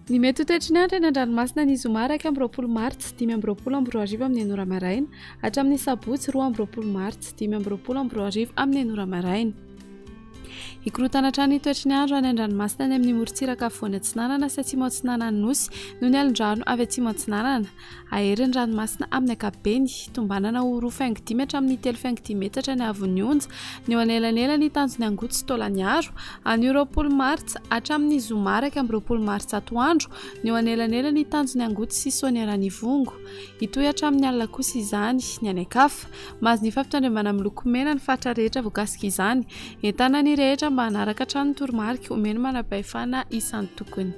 Ny mety ho toetry ny andro eny an-dranomasina ny zoma 20 martsa 5:20 amin'ny anora maraina hatramin'ny sabotsy 2:20 martsa 5:20 amin'ny anora maraina. Ikorotana hatrany toetry ny andro any an-dranomasina ny amin'ny morontsiraka afovoany atsinanana sy atsimo atsinanana nosy no ny alin-drano avy atsimo atsinanana. Ahery ny ranomasina amin'ny ankapobeny tombanana ho 2.5 hatramin'ny 3.5 metatra ny avon'ny onja ny eo anelanelany tanjony angotsy sy taolaniaro any 20 martsa hatramin'ny zoma 20 martsa atoandro ny eo anelanelany tanjony angotsy sy soaniarany vongo. Itoy hatramin'ny alina kosa izany ny anekafa mahazo ny fampitandremana miloko mena ny faritra rehetra voakasika izany entana ny rehetra mba hanaraka hatrany toromarika omeny manam-pahefana isan'ny tokony.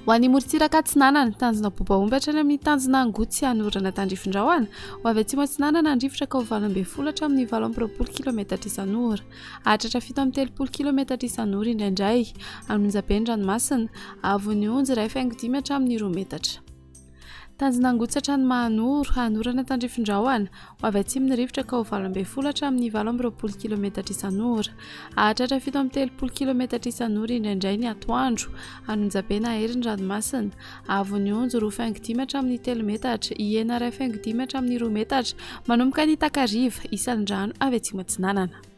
Ho an'ny morontsiraka atsinanana tanjona bobaomby hatrany amin'ny tanjona angotsy hanorana tandrifin-drahona ho avy atsimo atsinanana andrifotra ka ho 20 hatramin'ny 20 kilometatra isan'ora hahatratra 7 kilometatra isan'ora indraindray anonjabe ny ranomasina avon'ny onjy 1.5 hatramin'ny 2 metatra. Tanjona angotsy hatrany mahanoro hanorana tandrifin-drahona ho avy atsimo ny rivotra ka ho 20 hatramin'ny 20 kilometatra isan'ora hahatratra 7 kilometatra isan'ora indraindray ny atoandro anonjabe na ahery ny ranomasina avon'ny onjy 2.5 hatramin'ny 3 metatra ihena 1.5 hatramin'ny 2 metatra manomboka ny takariva isan'ny rano avy atsimo atsinanana.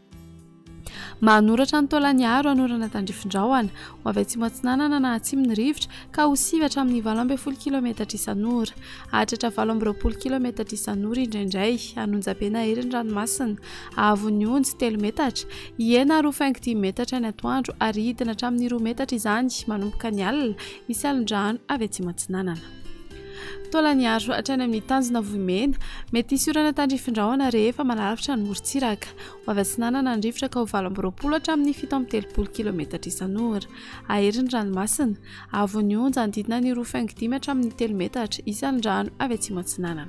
Mahanoratra ny taolaniaro hanorana tandrifin-drahona ho avy atsimo atsinanana na atsimo ny rivotra ka ho 9 hatramin'ny 20 kilometatra isan'ora hahatratra 20 kilometatra isan'ora indraindray anonjabe na ahery ny ranomasina avon'ny onjy 3 metatra ihena 2.5 metatra ny atoandro ary hidina hatramin'ny 2 metatra izany manomboka ny alina isan'ny rano avy atsimo atsinanana. Taolaniaro hatrany amin'ny tanjona vohimena mety hisy orana tandrifin-drahona rehefa malalitra ny morontsiraka ho avy atsinanana ny rivotra ka ho 20 hatramin'ny 7 kilometatra isan'ora ahery ny ranomasina avon'ny onjy andidina ny 2.5 hatramin'ny 3 metatra isan'ny rano avy atsimo atsinanana.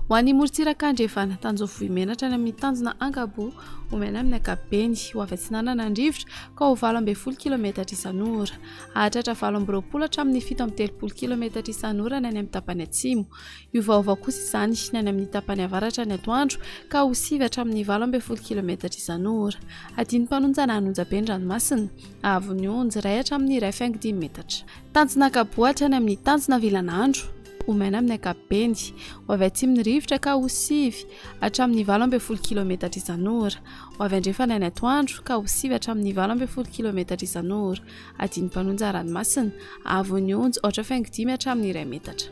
Ho an'ny morontsiraka andrefana tanjona vohimena hatrany amin'ny tanjona angabo omena amin'ny ankapobeny ho avy atsinanana ny rivotra ka ho 20 kilometatra isan'ora hahatratra 20 hatramin'ny 7 kilometatra isan'ora ny any amin'ny tapany atsimo iovaova kosa izany ny any amin'ny tapany avaratra ny atoandro ka ho 9 hatramin'ny 20 kilometatra isan'ora adiny mpanonjana anonjabe ny ranomasina avon'ny onjy 1 hatramin'ny 1.5 metatra. Tanjona angabo hatrany amin'ny tanjona vilanandro omena amin'ny ankapobeny ho avy atsimo ny rivotra ka ho 9 hatramin'ny 20 kilometatra isan'ora ho avy andrefana any atoandro ka ho 9 hatramin'ny 20 kilometatra isan'ora adiny mpanonja ranomasina avon'ny onjy 8.5 hatramin'ny 1 metatra.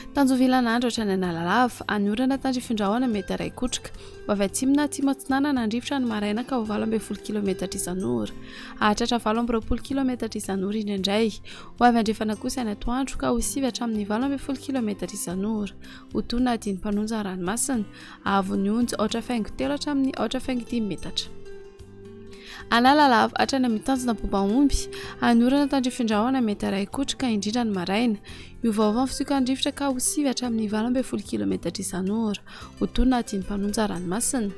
Tanjona vilanandro hatrany analalava hanorana tandrifin-drahona mety iray kotroka ho avy atsimo na atsimo atsinanana ny rivotra ny maraina ka ho 20 kilometatra isan'ora hahatratra 20 kilometatra isan'ora indraindray ho avy andrefana kosa ny atoandro ka ho 9 hatramin'ny 20 kilometatra isan'ora ho toy na adiny mpanonja ranomasina avon'ny onjy 8.3 hatramin'ny 8.5 metatra. Analalava hatrany amin'ny tanjona bobaomby hanorana tandrifin-drahona mety iray kotroka indrindra ny maraina iovaova ny fisiokany rivotra ka ho 9 hatramin'ny 20 kilometatra isan'ora ho toy na adiny mpanonja ranomasina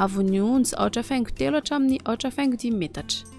avon'ny onjy 8.3 hatramin'ny 8.5 metatra.